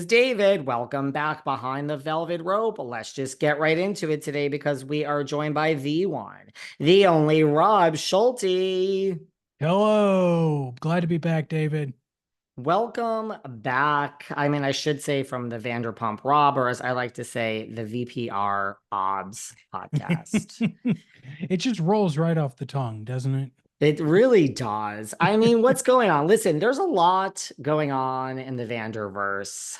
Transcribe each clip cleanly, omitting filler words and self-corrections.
David. Welcome back behind the velvet rope. Let's just get right into it today because we are joined by the one, the only Rob Schulte. Hello. Glad to be back, David. Welcome back. I mean, I should say from the Vanderpump Rob, or as I like to say, the VPR Obs podcast. It just rolls right off the tongue, doesn't it? It really does. I mean, what's going on? Listen, there's a lot going on in the VanderVerse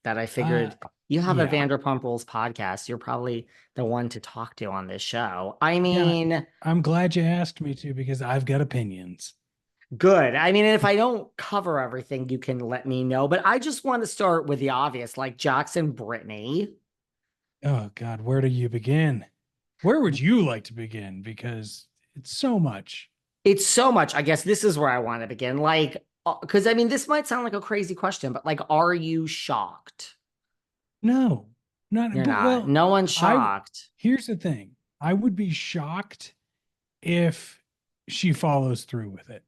that I Uh, figured you have a yeah. Vanderpump Rules podcast. You're probably the one to talk to on this show. I Yeah. mean, I'm glad you asked me to because I've got opinions. good. I mean, if I don't cover everything, you can let me know. But I just want to start with the obvious, like Jax and Brittany. Oh God, where do you begin? Where would you like to begin? Because it's so much. It's so much. I guess this is where I want to begin. Like, because I mean, this might sound like a crazy question, but like, are you shocked? No, not You're but not. well, No one's I shocked. here's the thing. I would be shocked if she follows through with it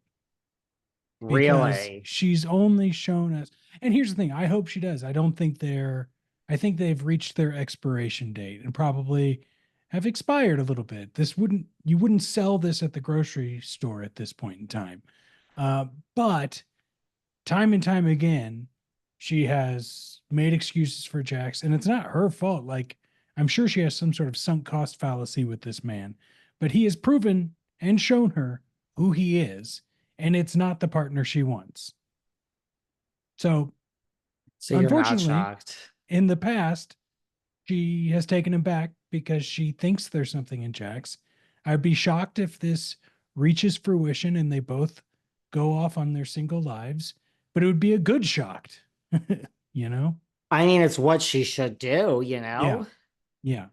because Really? she's only shown us. And here's the thing, I hope she does. I think they've reached their expiration date and probably have expired a little bit. You wouldn't sell this at the grocery store at this point in time. But time and time again, she has made excuses for Jax, and it's not her fault. Like, I'm sure she has some sort of sunk cost fallacy with this man, but he has proven and shown her who he is, and it's not the partner she wants. So, So you're not unfortunately, shocked. in the past, she has taken him back because she thinks there's something in Jax. I'd be shocked if this reaches fruition and they both go off on their single lives, but it would be a good shocked, you know? I mean, it's what she should do, Yeah. Yeah.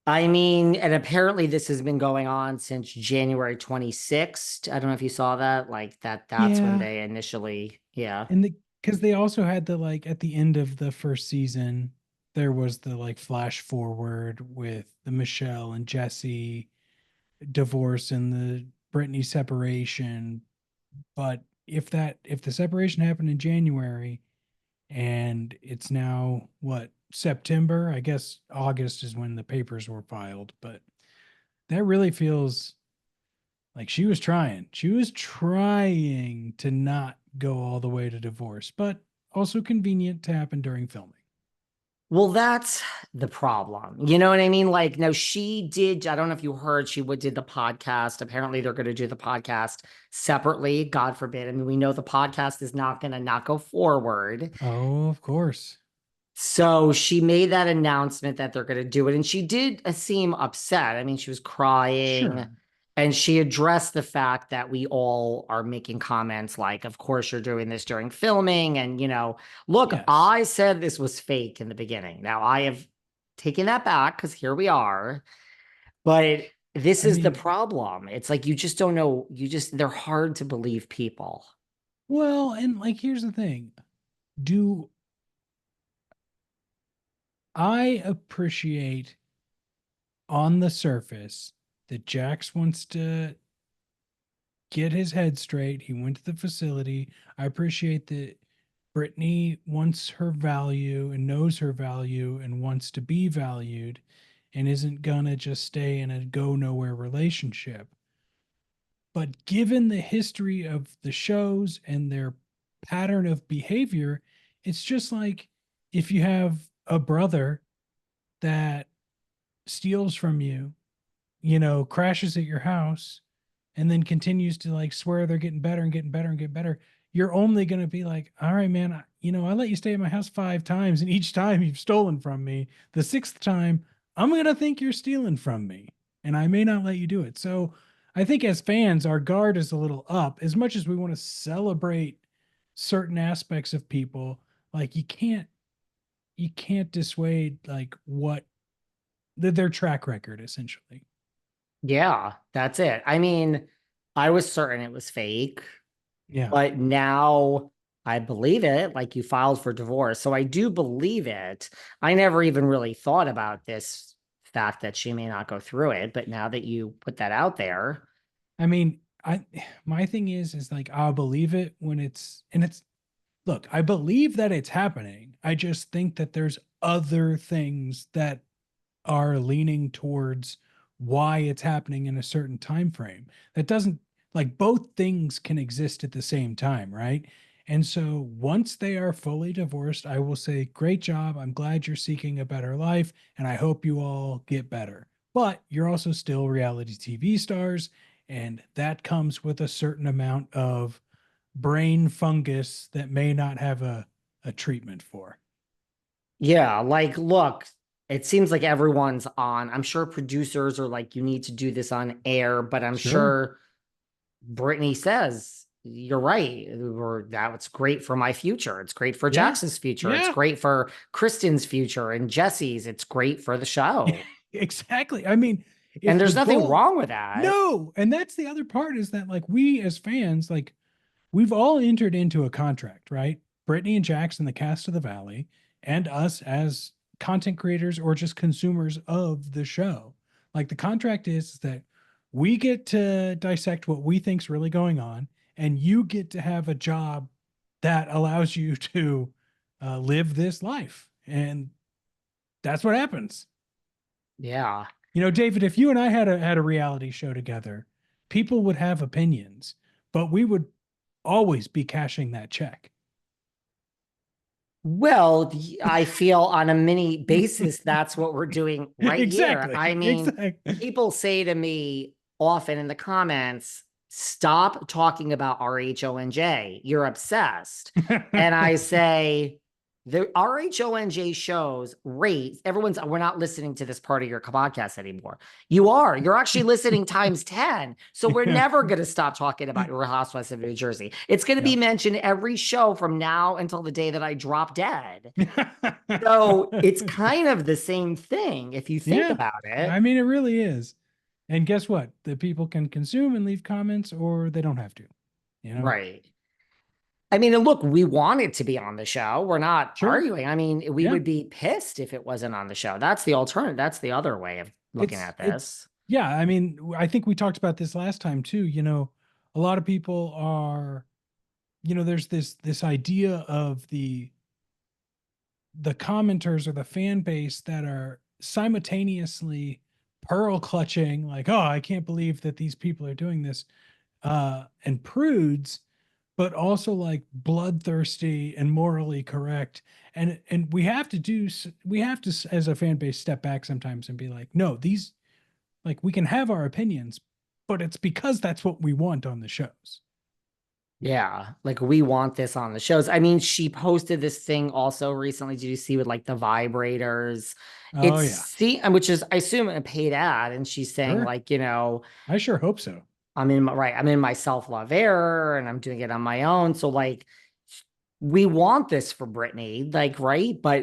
I mean, and apparently this has been going on since January 26th. I don't know if you saw that. Like that's when Yeah. they initially, yeah. And because they also had the like at the end of the first season, there was the like flash forward with the Michelle and Jesse divorce and the Brittany separation. But if the separation happened in January and it's now what, September, I guess August is when the papers were filed, but that really feels like she was trying. She was trying to not go all the way to divorce, but also convenient to happen during filming. Well, that's the problem. You know what I mean? Like, no, she did. I don't know if you heard, did the podcast. Apparently, they're going to do the podcast separately. God forbid. I mean, we know the podcast is not going to not go forward. Oh, of course. So she made that announcement that they're going to do it. And she did seem upset. I mean, she was crying Sure. and she addressed the fact that we all are making comments like, of course, you're doing this during filming. And, look, Yes. I said this was fake in the beginning. Now I have taken that back because here we are. But this I is the mean, problem. It's like you just don't know. They're hard to believe people. well, and like here's the thing. Do I appreciate on the surface that Jax wants to get his head straight. He went to the facility. I appreciate that Brittany wants her value and knows her value and wants to be valued and isn't gonna just stay in a go nowhere relationship. But given the history of the shows and their pattern of behavior, it's just like if you have a brother that steals from you, crashes at your house, and then continues to like swear they're getting better and getting better and get better, you're only going to be like, all right, man, I let you stay at my house 5 times, and each time you've stolen from me. The sixth time, I'm going to think you're stealing from me, and I may not let you do it. So I think as fans, our guard is a little up. As much as we want to celebrate certain aspects of people, like you can't dissuade like what their track record essentially. Yeah, that's it. I mean, I was certain it was fake. Yeah. But now I believe it, like you filed for divorce. So I do believe it. I never even really thought about this fact that she may not go through it. But now that you put that out there, I mean, I my thing is like I'll believe it when it's look, I believe that it's happening. I just think that there's other things that are leaning towards why it's happening in a certain time frame. That doesn't, like, both things can exist at the same time, right? And so once they are fully divorced, I will say, great job. I'm glad you're seeking a better life, and I hope you all get better. But you're also still reality TV stars, and that comes with a certain amount of brain fungus that may not have a treatment for. Yeah, like, look, it seems like everyone's on. I'm sure producers are like, you need to do this on air, but I'm Sure. sure Brittany says, you're right. Or that's great for my future. It's great for Yeah. Jackson's future. It's Yeah. great for Kristen's future and Jesse's. It's great for the show. Exactly. I mean, And if the there's nothing goal, wrong with that. no, and that's the other part is that, like, we as fans, like, we've all entered into a contract, right? Brittany and Jackson, the cast of the Valley, and us as content creators or just consumers of the show. Like, the contract is that we get to dissect what we think's really going on, and you get to have a job that allows you to live this life, and that's what happens. Yeah. You know, David, if you and I had a reality show together, people would have opinions, but we would always be cashing that check. Well, I feel on a mini basis, that's what we're doing right here. Exactly. I mean, Exactly. people say to me often in the comments, stop talking about RHONJ. You're obsessed. And I say, the RHONJ shows rate. We're not listening to this part of your podcast anymore. You are. You're actually listening times 10. So we're Yeah. never going to stop talking about Real Housewives of New Jersey. It's going to be Yep. mentioned every show from now until the day that I drop dead. So it's kind of the same thing if you think Yeah. about I it. mean, it really is. And guess what? The people can consume and leave comments, or they don't have to, you know? Right. I mean, and look, we want it to be on the show. We're not Sure. arguing. I mean, we Yeah. would be pissed if it wasn't on the show. That's the alternative. That's the other way of looking at It's, this. yeah. I mean, I think we talked about this last time too. You know, a lot of people are, there's this idea of the commenters or the fan base that are simultaneously pearl clutching, like, oh, I can't believe that these people are doing this, and prudes, but also like bloodthirsty and morally correct. And we have to, as a fan base, step back sometimes and be like, no, these, like, we can have our opinions, but it's because that's what we want on the shows. Yeah, like we want this on the shows. I mean, she posted this thing also recently. Did you see with like the vibrators? Oh It's yeah. which is I assume a paid ad, and she's saying Sure. like, I sure hope so. I'm in my self-love era and I'm doing it on my own. So like we want this for Brittany, like, right? But